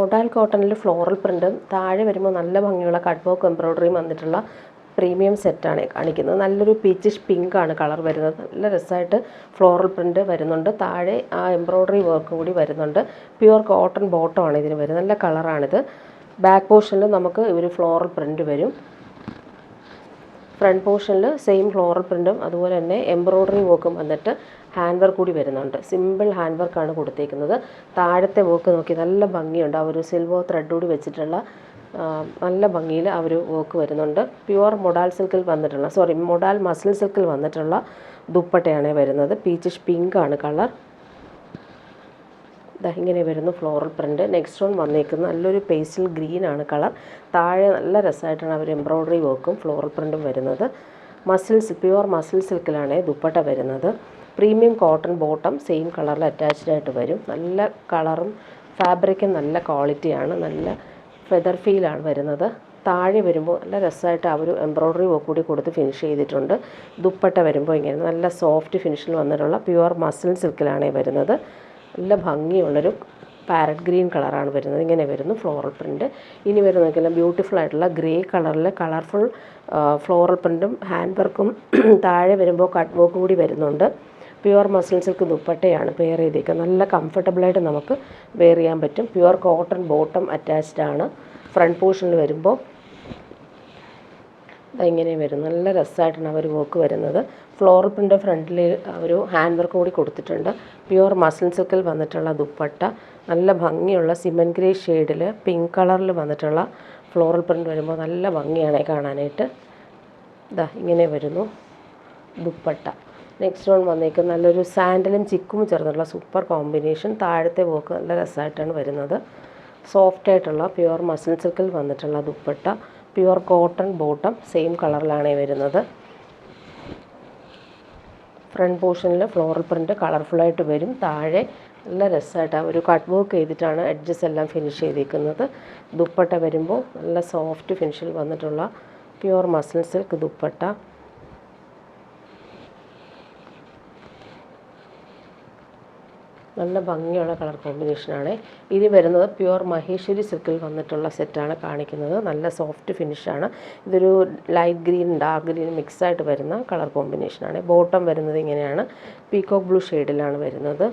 Modal കോട്ടണിൽ floral പ്രിൻറ്റും താഴെ വരുമ്പോൾ നല്ല ഭംഗിയുള്ള കട്ട് വർക്ക് എംബ്രോയ്ഡറിയും വന്നിട്ടുള്ള പ്രീമിയം സെറ്റാണ് കാണിക്കുന്നത്. നല്ലൊരു പീച്ചിഷ് പിങ്ക് ആണ് കളർ വരുന്നത്. നല്ല രസമായിട്ട് ഫ്ലോറൽ പ്രിൻറ്റ് വരുന്നുണ്ട്. താഴെ ആ എംബ്രോയ്ഡറി വർക്കും കൂടി വരുന്നുണ്ട്. പ്യുവർ കോട്ടൺ ബോട്ടമാണ് ഇതിന് വരുന്നത്. നല്ല കളറാണിത്. ബാക്ക് പോർഷനിൽ നമുക്ക് ഒരു ഫ്ലോറൽ പ്രിൻറ്റ് വരും. ഫ്രണ്ട് പോർഷനിൽ സെയിം ഫ്ലോറൽ പ്രിൻറ്റും അതുപോലെ തന്നെ എംബ്രോയ്ഡറി വർക്കും വന്നിട്ട് ഹാൻഡ് വർക്ക് കൂടി വരുന്നുണ്ട്. സിമ്പിൾ ഹാൻഡ് വർക്കാണ് കൊടുത്തേക്കുന്നത്. താഴത്തെ വർക്ക് നോക്കി നല്ല ഭംഗിയുണ്ട്. ആ ഒരു സിൽവർ ത്രെഡ് കൂടി വെച്ചിട്ടുള്ള നല്ല ഭംഗിയിൽ ആ ഒരു വർക്ക് വരുന്നുണ്ട്. പ്യുവർ മൊഡാൽ മസിൽ സിൽക്കിൽ വന്നിട്ടുള്ള ദുപ്പട്ടയാണ് വരുന്നത്. പീച്ചിഷ് പിങ്ക് ആണ് കളർ. ഇങ്ങനെ വരുന്നു ഫ്ലോറൽ പ്രിൻറ്റ്. നെക്സ്റ്റ് വൺ വന്നേക്കുന്നത് നല്ലൊരു പേസ്റ്റൽ ഗ്രീൻ ആണ് കളർ. താഴെ നല്ല രസമായിട്ടാണ് അവർ എംബ്രോയ്ഡറി വർക്കും ഫ്ലോറൽ പ്രിൻറ്റും വരുന്നത്. പ്യുവർ മസിൽ സിൽക്കിലാണ് ദുപ്പട്ട വരുന്നത്. പ്രീമിയം കോട്ടൺ ബോട്ടം സെയിം കളറിൽ അറ്റാച്ച്ഡ് ആയിട്ട് വരും. നല്ല കളറും ഫാബ്രിക്കും നല്ല ക്വാളിറ്റിയാണ്. നല്ല ഫെദർ ഫീലാണ് വരുന്നത്. താഴെ വരുമ്പോൾ നല്ല രസമായിട്ട് ആ ഒരു എംബ്രോയ്ഡറി വർക്ക് കൂടി കൊടുത്ത് ഫിനിഷ് ചെയ്തിട്ടുണ്ട്. ദുപ്പട്ട വരുമ്പോൾ ഇങ്ങനെ നല്ല സോഫ്റ്റ് ഫിനിഷിൽ വന്നിട്ടുള്ള പ്യുവർ മസിൽ സിൽക്കിലാണ് വരുന്നത്. നല്ല ഭംഗിയുള്ളൊരു പാരറ്റ് ഗ്രീൻ കളറാണ് വരുന്നത്. ഇങ്ങനെ വരുന്നു ഫ്ലോറൽ പ്രിൻറ്റ്. ഇനി വരുന്നതൊക്കെ ബ്യൂട്ടിഫുൾ ആയിട്ടുള്ള ഗ്രേ കളറിൽ കളർഫുൾ ഫ്ലോറൽ പ്രിൻറ്റും ഹാൻഡ് വർക്കും താഴെ വരുമ്പോൾ കട്ട് വർക്ക് കൂടി വരുന്നുണ്ട്. പ്യുവർ മസിൽ സിൽക്ക് ദുപ്പട്ടയാണ് പെയർ ചെയ്തേക്കുന്നത്. നല്ല കംഫർട്ടബിളായിട്ട് നമുക്ക് വെയർ ചെയ്യാൻ പറ്റും. പ്യുവർ കോട്ടൺ ബോട്ടം അറ്റാച്ച്ഡ് ആണ്. ഫ്രണ്ട് പോർഷനിൽ വരുമ്പോൾ ഇങ്ങനെ വരും. നല്ല രസമായിട്ടാണ് അവർ വർക്ക് വരുന്നത്. ഫ്ലോറൽ പ്രിൻ്റ് ഫ്രണ്ടിൽ ഒരു ഹാൻഡ് വർക്ക് കൂടി കൊടുത്തിട്ടുണ്ട്. പ്യുവർ മസിൽ സിൽക്കിൽ വന്നിട്ടുള്ള ദുപ്പട്ട നല്ല ഭംഗിയുള്ള സിമൻ ഗ്രേ ഷെയ്ഡിൽ പിങ്ക് കളറിൽ വന്നിട്ടുള്ള ഫ്ലോറൽ പ്രിൻ്റ് വരുമ്പോൾ നല്ല ഭംഗിയാണ് കാണാനായിട്ട്. ഇങ്ങനെ വരുന്നു ദുപ്പട്ട. നെക്സ്റ്റ് വൺ വന്നേക്കുന്നത് നല്ലൊരു സാൻഡലും ചിക്കും ചേർന്നുള്ള സൂപ്പർ കോമ്പിനേഷൻ. താഴത്തെ വർക്ക് നല്ല രസമായിട്ടാണ് വരുന്നത്. സോഫ്റ്റായിട്ടുള്ള പ്യുവർ മസിൽ സിൽക്കിൽ വന്നിട്ടുള്ള dupatta. Pure cotton bottom same കളറിലാണ് വരുന്നത്. ഫ്രണ്ട് പോർഷനിൽ ഫ്ലോറൽ പ്രിൻറ്റ് കളർഫുള്ളായിട്ട് വരും. താഴെ നല്ല രസമായിട്ട് ഒരു കട്ട് വർക്ക് ചെയ്തിട്ടാണ് എഡ്ജസ് എല്ലാം ഫിനിഷ് ചെയ്തിരിക്കുന്നത്. ദുപ്പട്ട വരുമ്പോൾ നല്ല സോഫ്റ്റ് ഫിനിഷിൽ വന്നിട്ടുള്ള പ്യുവർ മസിൽ സിൽക്ക് ദുപ്പട്ട. നല്ല ഭംഗിയുള്ള കളർ കോമ്പിനേഷനാണ്. ഇനി വരുന്നത് പ്യുവർ മഹേശ്വരി സിൽക്കിൽ വന്നിട്ടുള്ള സെറ്റാണ് കാണിക്കുന്നത്. നല്ല സോഫ്റ്റ് ഫിനിഷാണ്. ഇതൊരു ലൈറ്റ് ഗ്രീൻ ഡാർക്ക് ഗ്രീൻ മിക്സായിട്ട് വരുന്ന കളർ കോമ്പിനേഷനാണ്. ബോട്ടം വരുന്നത് ഇങ്ങനെയാണ്. പീകോക്ക് ബ്ലൂ ഷെയ്ഡിലാണ് വരുന്നത്.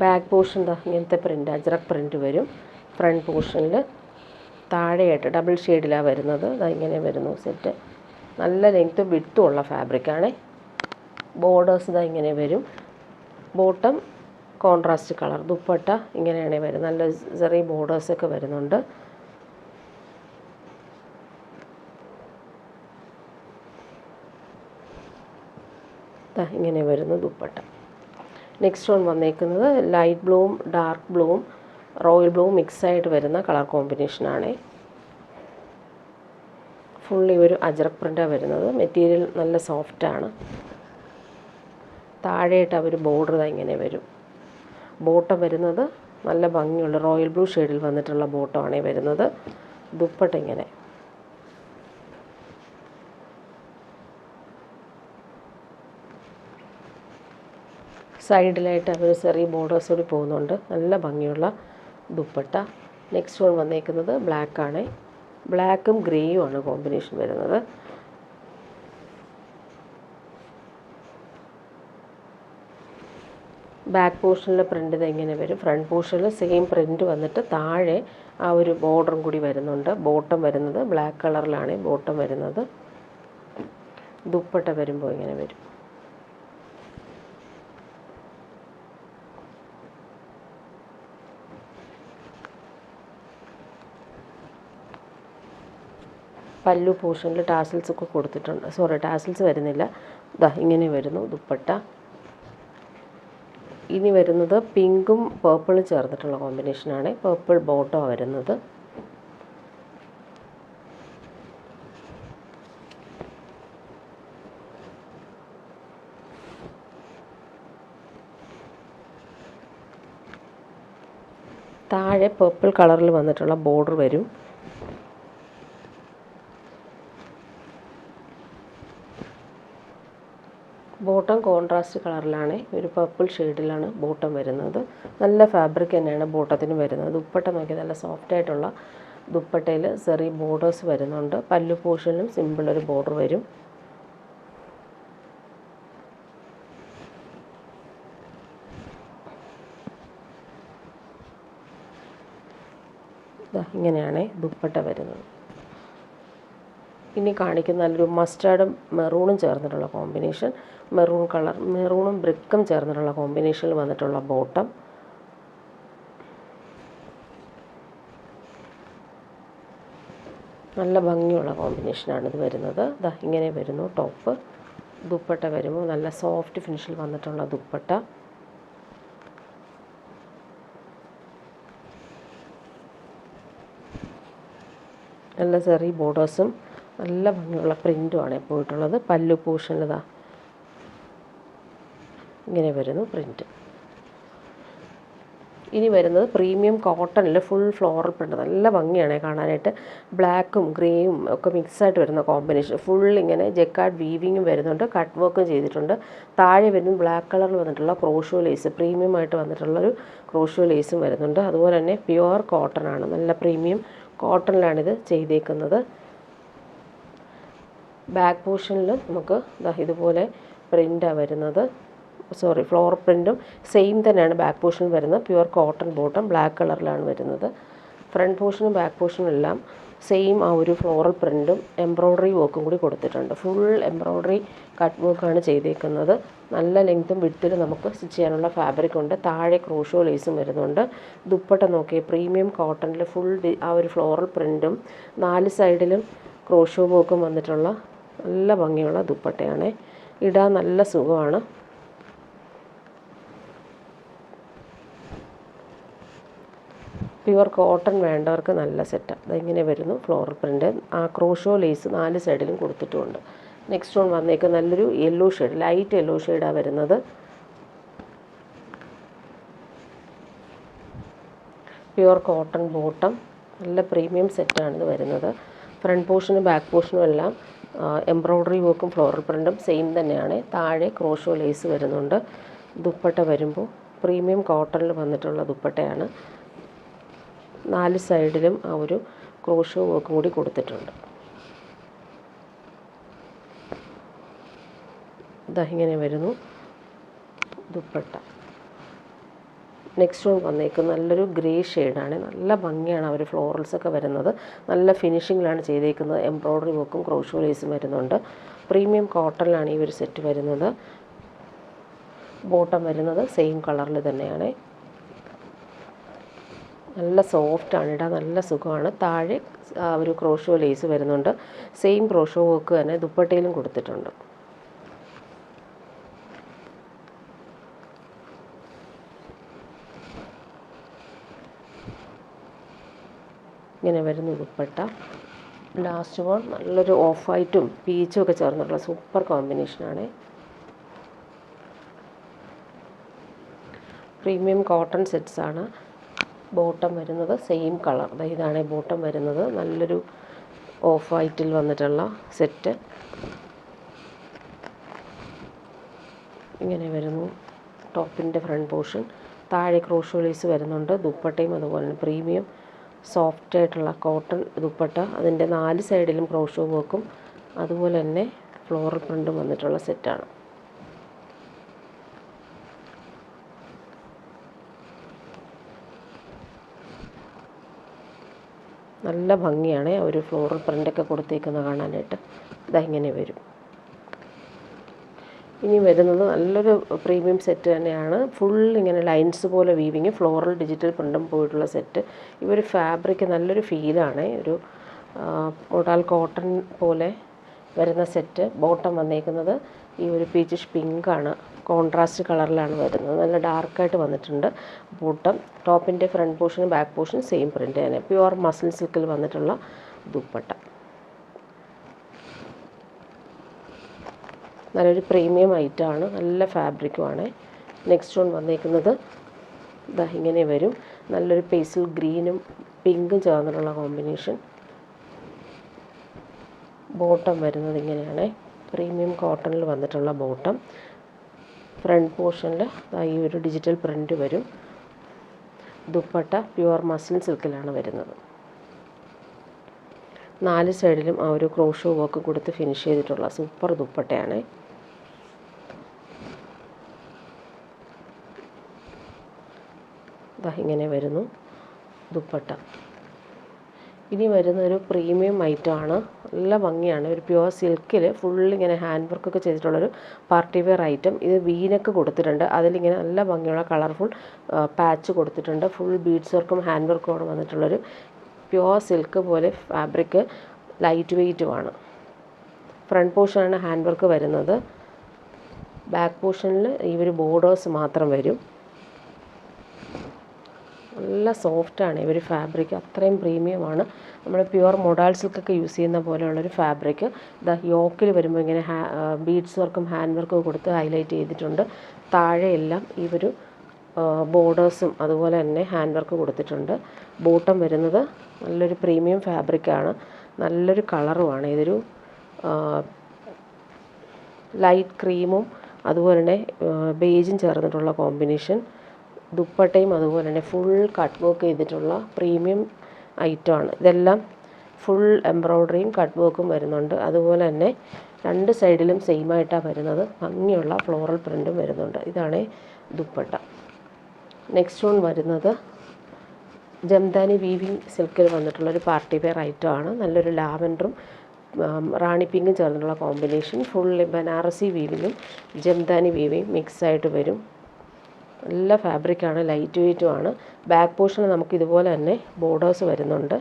ബാക്ക് പോർഷൻ ഇങ്ങനത്തെ പ്രിൻ്റ് അജ്രക് പ്രിൻ്റ് വരും. ഫ്രണ്ട് പോർഷനിൽ താഴെയായിട്ട് ഡബിൾ ഷെയ്ഡിലാണ് വരുന്നത്. ഇങ്ങനെ വരുന്നു സെറ്റ്. നല്ല ലെങ്ത്തും വിഡ്ത്തും ഉള്ള ഫാബ്രിക്കാണ്. ബോർഡേഴ്സ് ഇങ്ങനെ വരും. Bottom contrast colour. ദുപ്പട്ട ഇങ്ങനെയാണ് വരുന്നത്. നല്ല ചെറിയ ബോർഡേഴ്സൊക്കെ വരുന്നുണ്ട്. ഇങ്ങനെ വരുന്നു ദുപ്പട്ട. നെക്സ്റ്റ് വൺ വന്നേക്കുന്നത് ലൈറ്റ് ബ്ലൂവും ഡാർക്ക് ബ്ലൂവും റോയൽ ബ്ലൂ മിക്സായിട്ട് വരുന്ന കളർ കോമ്പിനേഷനാണ്. ഫുള്ളി ഒരു അജ്രക് പ്രിൻ്റാണ് വരുന്നത്. മെറ്റീരിയൽ നല്ല സോഫ്റ്റാണ്. താഴെയായിട്ട് അവർ ബോർഡർ ഇങ്ങനെ വരും. ബോട്ടം വരുന്നത് നല്ല ഭംഗിയുള്ള റോയൽ ബ്ലൂ ഷെയ്ഡിൽ വന്നിട്ടുള്ള ബോട്ടമാണ് വരുന്നത്. ദുപ്പട്ട ഇങ്ങനെ. സൈഡിലായിട്ട് അവർ ചെറിയ ബോർഡേഴ്സ് കൂടി പോകുന്നുണ്ട്. നല്ല ഭംഗിയുള്ള ദുപ്പട്ട. നെക്സ്റ്റ് വൺ വന്നേക്കുന്നത് ബ്ലാക്കാണ്. ബ്ലാക്കും ഗ്രേയും ആണ് കോമ്പിനേഷൻ വരുന്നത്. ബാക്ക് പോർഷനിലെ പ്രിൻ്റ് ഇങ്ങനെ വരും. ഫ്രണ്ട് പോർഷനിൽ സെയിം പ്രിൻ്റ് വന്നിട്ട് താഴെ ആ ഒരു ബോർഡറും കൂടി വരുന്നുണ്ട്. ബോട്ടം വരുന്നത് ബ്ലാക്ക് കളറിലാണ് ബോട്ടം വരുന്നത്. ദുപ്പട്ട വരുമ്പോൾ ഇങ്ങനെ വരും. പല്ലു പോർഷനിൽ ടാസിൽസ് ഒക്കെ കൊടുത്തിട്ടുണ്ട്. ടാസിൽസ് വരുന്നില്ല. ഇങ്ങനെ വരുന്നു ദുപ്പട്ട. ഇനി വരുന്നത് പിങ്കും പേർപ്പിളും ചേർന്നിട്ടുള്ള കോമ്പിനേഷനാണ്. പേർപ്പിൾ ബോട്ടമാണ് വരുന്നത്. താഴെ പേർപ്പിൾ കളറിൽ വന്നിട്ടുള്ള ബോർഡർ വരും. ബോട്ടം കോൺട്രാസ്റ്റ് കളറിലാണ്, ഒരു പർപ്പിൾ ഷെയ്ഡിലാണ് ബോട്ടം വരുന്നത്. നല്ല ഫാബ്രിക് തന്നെയാണ് ബോട്ടത്തിന് വരുന്നത്. ദുപ്പട്ട നോക്കി നല്ല സോഫ്റ്റായിട്ടുള്ള ദുപ്പട്ടയിൽ ചെറിയ ബോർഡേഴ്സ് വരുന്നുണ്ട്. പല്ലു പോർഷനിലും സിമ്പിൾ ഒരു ബോർഡർ വരും. ഇങ്ങനെയാണ് ദുപ്പട്ട വരുന്നത്. ഇനി കാണിക്കുന്ന നല്ലൊരു മസ്റ്റാർഡും മെറൂണും ചേർന്നിട്ടുള്ള കോമ്പിനേഷൻ, മെറൂൺ കളർ, മെറൂണും ബ്രിക്കും ചേർന്നിട്ടുള്ള കോമ്പിനേഷനിൽ വന്നിട്ടുള്ള ബോട്ടം. നല്ല ഭംഗിയുള്ള കോമ്പിനേഷനാണ് ഇത് വരുന്നത്. ഇങ്ങനെ വരുന്നു ടോപ്പ്. ദുപ്പട്ട വരുമ്പോൾ നല്ല സോഫ്റ്റ് ഫിനിഷിൽ വന്നിട്ടുള്ള ദുപ്പട്ട. നല്ല ചെറിയ ബോർഡേഴ്സും നല്ല ഭംഗിയുള്ള പ്രിൻറ്റുമാണ് പോയിട്ടുള്ളത്. പല്ലു പോർഷനിൽ ഇങ്ങനെ വരുന്നു പ്രിൻറ്റ്. ഇനി വരുന്നത് പ്രീമിയം കോട്ടണിൽ ഫുൾ ഫ്ലോറൽ പ്രിൻറ്റ്. നല്ല ഭംഗിയാണ് കാണാനായിട്ട്. ബ്ലാക്കും ഗ്രേയും ഒക്കെ മിക്സായിട്ട് വരുന്ന കോമ്പിനേഷൻ. ഫുൾ ഇങ്ങനെ ജെക്കാർഡ് വീവിങ്ങും വരുന്നുണ്ട്, കട്ട് വർക്കും ചെയ്തിട്ടുണ്ട്. താഴെ വരുന്നത് ബ്ലാക്ക് കളറിൽ വന്നിട്ടുള്ള ക്രോഷോ ലേസ്, പ്രീമിയം ആയിട്ട് വന്നിട്ടുള്ളൊരു ക്രോഷോ ലേസും വരുന്നുണ്ട്. അതുപോലെ തന്നെ പ്യുവർ കോട്ടൺ ആണ്, നല്ല പ്രീമിയം കോട്ടണിലാണിത് ചെയ്തേക്കുന്നത്. ബാക്ക് പോർഷനിൽ നമുക്ക് ഇതുപോലെ പ്രിൻ്റാണ് വരുന്നത്. ഫ്ലോർ പ്രിൻറ്റും സെയിം തന്നെയാണ് ബാക്ക് പോർഷനിൽ വരുന്നത്. പ്യുവർ കോട്ടൺ ബോട്ടം ബ്ലാക്ക് കളറിലാണ് വരുന്നത്. ഫ്രണ്ട് പോർഷനും ബാക്ക് പോർഷനും എല്ലാം സെയിം ആ ഒരു ഫ്ലോറൽ പ്രിൻറ്റും എംബ്രോയ്ഡറി വർക്കും കൂടി കൊടുത്തിട്ടുണ്ട്. ഫുൾ എംബ്രോയ്ഡറി കട്ട് വർക്കാണ് ചെയ്തേക്കുന്നത്. നല്ല ലെങ്ത്തും വിഡ്ത്തിലും നമുക്ക് സ്റ്റിച്ച് ചെയ്യാനുള്ള ഫാബ്രിക് ഉണ്ട്. താഴെ ക്രോഷോ ലേസും വരുന്നുണ്ട്. ദുപ്പട്ട നോക്കിയേ, പ്രീമിയം കോട്ടണിൽ ഫുൾ ആ ഒരു ഫ്ലോറൽ പ്രിൻറ്റും 4 സൈഡിലും ക്രോഷോ വർക്കും വന്നിട്ടുള്ള നല്ല ഭംഗിയുള്ള ദുപ്പട്ടയാണ്. ഇടാൻ നല്ല സുഖമാണ്. പ്യുവർ കോട്ടൺ വേണ്ടവർക്ക് നല്ല സെറ്റാണ്. അതിങ്ങനെ വരുന്നു ഫ്ലോറൽ പ്രിൻ്റ്. ആ ക്രോഷോ ലേസ് 4 സൈഡിലും കൊടുത്തിട്ടുമുണ്ട്. നെക്സ്റ്റ് വൺ വന്നേക്ക് നല്ലൊരു യെല്ലോ ഷെയ്ഡ്, ലൈറ്റ് യെല്ലോ ഷെയ്ഡാണ് വരുന്നത്. പ്യുവർ കോട്ടൺ ബോട്ടം, നല്ല പ്രീമിയം സെറ്റാണിത് വരുന്നത്. ഫ്രണ്ട് പോർഷനും ബാക്ക് പോർഷനും എല്ലാം എംബ്രോയ്ഡറി വർക്കും ഫ്ലോറൽ പ്രിൻറ്റും സെയിം തന്നെയാണ്. താഴെ ക്രോഷോ ലേസ് വരുന്നുണ്ട്. ദുപ്പട്ട വരുമ്പോൾ പ്രീമിയം കോട്ടണിൽ വന്നിട്ടുള്ള ദുപ്പട്ടയാണ്. 4 സൈഡിലും ആ ഒരു ക്രോഷോ വർക്കും കൂടി കൊടുത്തിട്ടുണ്ട്. ഇങ്ങനെ വരുന്നു ദുപ്പട്ട. നെക്സ്റ്റ് വൺ വന്നേക്കുന്നത് നല്ലൊരു ഗ്രേ ഷെയ്ഡാണ്. നല്ല ഭംഗിയാണ് ആ ഒരു ഫ്ലോറൽസൊക്കെ വരുന്നത്. നല്ല ഫിനിഷിങ്ങിലാണ് ചെയ്തേക്കുന്നത്. എംബ്രോയ്ഡറി വർക്കും ക്രോഷോ ലേസും വരുന്നുണ്ട്. പ്രീമിയം കോട്ടണിലാണ് ഈ ഒരു സെറ്റ് വരുന്നത്. ബോട്ടം വരുന്നത് സെയിം കളറിൽ തന്നെയാണ്. നല്ല സോഫ്റ്റാണ്, ഇടാൻ നല്ല സുഖമാണ്. താഴെ ഒരു ക്രോഷോ ലേസ് വരുന്നുണ്ട്. സെയിം ക്രോഷോ വർക്ക് തന്നെ ദുപ്പട്ടയിലും കൊടുത്തിട്ടുണ്ട്. ഇങ്ങനെ വരുന്നു ദുപ്പട്ട. ലാസ്റ്റ് വൺ നല്ലൊരു ഓഫ് വൈറ്റും പീച്ചും ഒക്കെ ചേർന്നിട്ടുള്ള സൂപ്പർ കോമ്പിനേഷനാണ്. പ്രീമിയം കോട്ടൺ സെറ്റ്സാണ്. ബോട്ടം വരുന്നത് സെയിം കളർ. ഇതാണ് ബോട്ടം വരുന്നത്. നല്ലൊരു ഓഫ് വൈറ്റിൽ വന്നിട്ടുള്ള സെറ്റ്. ഇങ്ങനെ വരുന്നു ടോപ്പിൻ്റെ ഫ്രണ്ട് പോർഷൻ. താഴെ ക്രോഷോ ലേസ് വരുന്നുണ്ട്. ദുപ്പട്ടയും അതുപോലെ തന്നെ പ്രീമിയം സോഫ്റ്റായിട്ടുള്ള കോട്ടൺ ദുപ്പട്ട. അതിൻ്റെ 4 സൈഡിലും ക്രോഷോ വർക്കും അതുപോലെ തന്നെ ഫ്ലോറൽ പ്രിൻറ്റും വന്നിട്ടുള്ള സെറ്റാണ്. നല്ല ഭംഗിയാണ് ഒരു ഫ്ലോറൽ പ്രിൻ്റൊക്കെ കൊടുത്തേക്കുന്നത് കാണാനായിട്ട്. ഇങ്ങനെ വരും. ഇനി വരുന്നത് നല്ലൊരു പ്രീമിയം സെറ്റ് തന്നെയാണ്. ഫുൾ ഇങ്ങനെ ലൈൻസ് പോലെ വീവിങ്, ഫ്ലോറൽ ഡിജിറ്റൽ പ്രിൻറ്റും പോയിട്ടുള്ള സെറ്റ്. ഈ ഒരു ഫാബ്രിക് നല്ലൊരു ഫീലാണ്. ഒരു മോഡൽ കോട്ടൺ പോലെ വരുന്ന സെറ്റ്. ബോട്ടം വന്നേക്കുന്നത് ഈ ഒരു പീച്ചിഷ് പിങ്കാണ്, കോൺട്രാസ്റ്റ് കളറിലാണ് വരുന്നത്. നല്ല ഡാർക്കായിട്ട് വന്നിട്ടുണ്ട് ബോട്ടം. ടോപ്പിൻ്റെ ഫ്രണ്ട് പോർഷനും ബാക്ക് പോർഷനും സെയിം പ്രിൻ്റ് തന്നെ. പ്യുവർ മസിൽ സിൽക്കിൽ വന്നിട്ടുള്ള ദുപ്പട്ട. നല്ലൊരു പ്രീമിയം ഐറ്റമാണ്, നല്ല ഫാബ്രിക്കുമാണ്. നെക്സ്റ്റ് വൺ വന്നേക്കുന്നത് ഇങ്ങനെ വരും. നല്ലൊരു പേസ്റ്റൽ ഗ്രീനും പിങ്കും ചേർന്നിട്ടുള്ള കോമ്പിനേഷൻ. ബോട്ടം വരുന്നത് ഇങ്ങനെയാണ്. പ്രീമിയം കോട്ടണിൽ വന്നിട്ടുള്ള ബോട്ടം. ഫ്രണ്ട് പോർഷനിൽ ഈ ഒരു ഡിജിറ്റൽ പ്രിൻ്റ് വരും. ദുപ്പട്ട പ്യുവർ മസ്ലിൻ സിൽക്കിലാണ് വരുന്നത്. 4 സൈഡിലും ആ ഒരു ക്രോഷോ വർക്ക് കൊടുത്ത് ഫിനിഷ് ചെയ്തിട്ടുള്ള സൂപ്പർ ദുപ്പട്ടയാണ്. ഇങ്ങനെ വരുന്നു ദുപ്പട്ട. ഇനി വരുന്നൊരു പ്രീമിയം ഐറ്റമാണ്. നല്ല ഭംഗിയാണ്. ഒരു പ്യുവർ സിൽക്കിൽ ഫുള്ളിങ്ങനെ ഹാൻഡ് വർക്കൊക്കെ ചെയ്തിട്ടുള്ളൊരു പാർട്ടി വെയർ ഐറ്റം. ഇത് വീനക്ക് കൊടുത്തിട്ടുണ്ട്. അതിലിങ്ങനെ നല്ല ഭംഗിയുള്ള കളർഫുൾ പാച്ച് കൊടുത്തിട്ടുണ്ട്. ഫുൾ ബീഡ്സ് വർക്കും ഹാൻഡ് വർക്കുമാണ് വന്നിട്ടുള്ളൊരു പ്യുവർ സിൽക്ക് പോലെ ഫാബ്രിക്. ലൈറ്റ് വെയ്റ്റുമാണ്. ഫ്രണ്ട് പോർഷനാണ് ഹാൻഡ് വർക്ക് വരുന്നത്. ബാക്ക് പോർഷനിൽ ഈ ഒരു ബോർഡേഴ്സ് മാത്രം വരും. നല്ല സോഫ്റ്റാണ് ഈ ഒരു ഫാബ്രിക്. അത്രയും പ്രീമിയമാണ്. നമ്മൾ പ്യുവർ മൊഡാൾ സിൽക്കൊക്കെ യൂസ് ചെയ്യുന്ന പോലെയുള്ളൊരു ഫാബ്രിക്. യോക്കിൽ വരുമ്പോൾ ഇങ്ങനെ ബീഡ്സ് വർക്കും ഹാൻഡ് വർക്കും കൊടുത്ത് ഹൈലൈറ്റ് ചെയ്തിട്ടുണ്ട്. താഴെയെല്ലാം ഈ ഒരു ബോർഡേഴ്സും അതുപോലെ തന്നെ ഹാൻഡ് വർക്ക് കൊടുത്തിട്ടുണ്ട്. ബോട്ടം വരുന്നത് നല്ലൊരു പ്രീമിയം ഫാബ്രിക്കാണ്. നല്ലൊരു കളറുമാണ്. ഇതൊരു ലൈറ്റ് ക്രീമും അതുപോലെ തന്നെ ബേജും ചേർന്നിട്ടുള്ള കോമ്പിനേഷൻ. ദുപ്പട്ടയും അതുപോലെ തന്നെ ഫുൾ കട്ട് വർക്ക് ചെയ്തിട്ടുള്ള പ്രീമിയം ഐറ്റമാണ്. ഇതെല്ലാം ഫുൾ എംബ്രോയ്ഡറിയും കട്ട് വർക്കും വരുന്നുണ്ട്. അതുപോലെ തന്നെ 2 സൈഡിലും സെയിം ആയിട്ടാണ് വരുന്നത്. ഭംഗിയുള്ള ഫ്ലോറൽ പ്രിൻറ്റും വരുന്നുണ്ട്. ഇതാണ് ദുപ്പട്ട. നെക്സ്റ്റ് വൺ വരുന്നത് ജംദാനി വീവിങ് സിൽക്കിൽ വന്നിട്ടുള്ളൊരു പാർട്ടി വെയർ ഐറ്റമാണ്. നല്ലൊരു ലാവൻഡറും റാണി പിങ്കും ചേർന്നിട്ടുള്ള കോമ്പിനേഷൻ. ഫുൾ ബനാറസി വീവിങ്ങും ജംദാനി വീവിങ് മിക്സായിട്ട് വരും. നല്ല ഫാബ്രിക്കാണ്. ലൈറ്റ് വെയ്റ്റുമാണ്. ബാക്ക് പോർഷനിൽ നമുക്ക് ഇതുപോലെ തന്നെ ബോർഡേഴ്സ് വരുന്നുണ്ട്.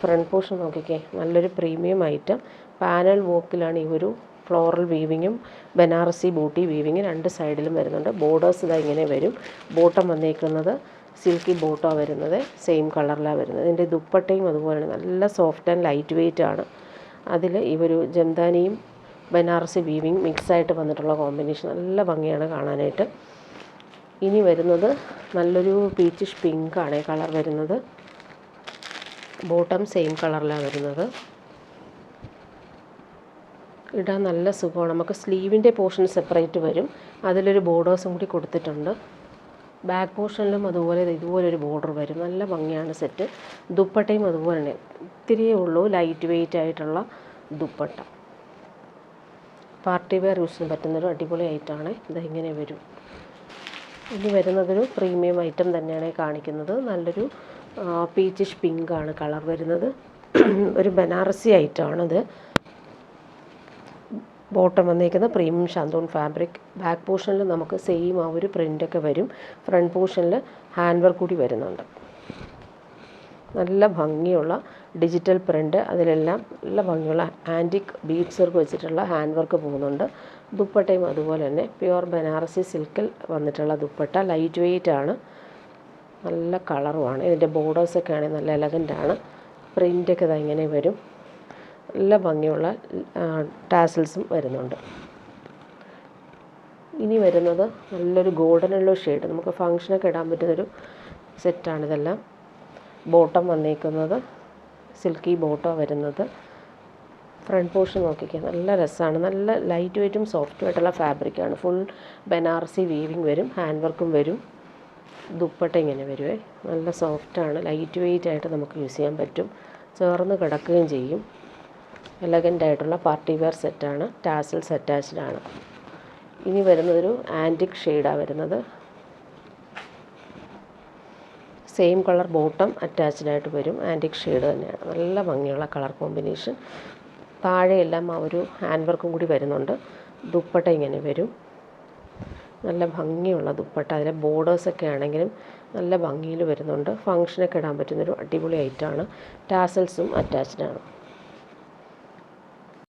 ഫ്രണ്ട് പോർഷൻ നോക്കിക്കേ, നല്ലൊരു പ്രീമിയം ഐറ്റം. പാനൽ വർക്കിലാണ് ഈ ഒരു ഫ്ലോറൽ വീവിങ്ങും ബനാറസി ബൂട്ടി വീവിങ്ങും 2 സൈഡിലും വരുന്നുണ്ട്. ബോർഡേഴ്സ് ഇങ്ങനെ വരും. ബോട്ടം വന്നേക്കുന്നത് സിൽക്കി ബോട്ടമാണ് വരുന്നത്. സെയിം കളറിലാണ് വരുന്നത്. ഇതിൻ്റെ ദുപ്പട്ടയും അതുപോലെ നല്ല സോഫ്റ്റ് ആൻഡ് ലൈറ്റ് വെയ്റ്റ് ആണ്. അതിൽ ഈ ഒരു ജംദാനിയും ബനാറസി വീവിങ് മിക്സായിട്ട് വന്നിട്ടുള്ള കോമ്പിനേഷൻ നല്ല ഭംഗിയാണ് കാണാനായിട്ട്. ഇനി വരുന്നത് നല്ലൊരു പീച്ചിഷ് പിങ്കാണ് കളർ വരുന്നത്. ബോട്ടം സെയിം കളറിലാണ് വരുന്നത്. ഇടാൻ നല്ല സുഖമാണ്. നമുക്ക് സ്ലീവിൻ്റെ പോർഷൻ സെപ്പറേറ്റ് വരും. അതിലൊരു ബോർഡേഴ്സും കൂടി കൊടുത്തിട്ടുണ്ട്. ബാക്ക് പോർഷനിലും അതുപോലെ ഇതുപോലൊരു ബോർഡർ വരും. നല്ല ഭംഗിയാണ് സെറ്റ്. ദുപ്പട്ടയും അതുപോലെ തന്നെ ഇത്തിരിയേ ഉള്ളൂ ലൈറ്റ് വെയ്റ്റ് ആയിട്ടുള്ള ദുപ്പട്ട. പാർട്ടി വെയർ യൂസിന് പറ്റുന്നൊരു അടിപൊളി ഐറ്റമാണ്. ഇങ്ങനെ വരും. ഇനി വരുന്നതൊരു പ്രീമിയം ഐറ്റം തന്നെയാണ് കാണിക്കുന്നത്. നല്ലൊരു പീച്ചിഷ് പിങ്കാണ് കളർ വരുന്നത്. ഒരു ബനാറസി ഐറ്റമാണിത്. ബോട്ടം വന്നിരിക്കുന്ന പ്രീമിയം ഷാന്തൂൺ ഫാബ്രിക്. ബാക്ക് പോർഷനിൽ നമുക്ക് സെയിം ആ ഒരു പ്രിൻ്റൊക്കെ വരും. ഫ്രണ്ട് പോർഷനിൽ ഹാൻഡ് വർക്ക് കൂടി വരുന്നുണ്ട്. നല്ല ഭംഗിയുള്ള ഡിജിറ്റൽ പ്രിൻ്റ്. അതിലെല്ലാം നല്ല ഭംഗിയുള്ള ആൻറ്റിക് ബീഡ്സ് വർക്ക് വെച്ചിട്ടുള്ള ഹാൻഡ് വർക്ക് പോകുന്നുണ്ട്. ദുപ്പട്ടയും അതുപോലെ തന്നെ പ്യുവർ ബനാറസി സിൽക്കിൽ വന്നിട്ടുള്ള ദുപ്പട്ട. ലൈറ്റ് വെയ്റ്റ് ആണ്. നല്ല കളറുമാണ്. ഇതിൻ്റെ ബോർഡേഴ്സൊക്കെ ആണെങ്കിൽ നല്ല എലഗൻ്റാണ്. പ്രിൻ്റൊക്കെ ഇങ്ങനെ വരും. നല്ല ഭംഗിയുള്ള ടാസൽസും വരുന്നുണ്ട്. ഇനി വരുന്നത് നല്ലൊരു ഗോൾഡൻ യെല്ലോ ഷെയ്ഡ്. നമുക്ക് ഫങ്ഷനൊക്കെ ഇടാൻ പറ്റുന്നൊരു സെറ്റാണിതെല്ലാം. ബോട്ടം വന്നേക്കുന്നത് സിൽക്കി ബോട്ടമാണ് വരുന്നത്. ഫ്രണ്ട് പോർഷൻ നോക്കിക്കുക, നല്ല രസമാണ്. നല്ല ലൈറ്റ് വെയ്റ്റും സോഫ്റ്റും ആയിട്ടുള്ള ഫാബ്രിക്കാണ്. ഫുൾ ബനാറസി വീവിങ് വരും. ഹാൻഡ് വർക്കും വരും. ദുപ്പട്ട ഇങ്ങനെ വരുവേ. നല്ല സോഫ്റ്റാണ്. ലൈറ്റ് വെയ്റ്റ് ആയിട്ട് നമുക്ക് യൂസ് ചെയ്യാൻ പറ്റും. ചേർന്ന് കിടക്കുകയും ചെയ്യും. എലഗൻ്റ് ആയിട്ടുള്ള പാർട്ടി വെയർ സെറ്റാണ്. ടാസൽസ് അറ്റാച്ച്ഡ് ആണ്. ഇനി വരുന്നതൊരു ആൻറ്റിക് ഷെയ്ഡാണ് വരുന്നത്. സെയിം കളർ ബോട്ടം അറ്റാച്ച്ഡ് ആയിട്ട് വരും. ആൻറ്റിക് ഷെയ്ഡ് തന്നെയാണ്. നല്ല ഭംഗിയുള്ള കളർ കോമ്പിനേഷൻ. താഴെയെല്ലാം ആ ഒരു ഹാൻഡ് വർക്കും കൂടി വരുന്നുണ്ട്. ദുപ്പട്ട ഇങ്ങനെ വരും. നല്ല ഭംഗിയുള്ള ദുപ്പട്ട. അതിലെ ബോർഡേഴ്സൊക്കെ ആണെങ്കിലും നല്ല ഭംഗിയിൽ വരുന്നുണ്ട്. ഫങ്ഷനൊക്കെ ഇടാൻ പറ്റുന്നൊരു അടിപൊളി ഐറ്റമാണ്. ടാസൽസും അറ്റാച്ച്ഡ് ആണ്.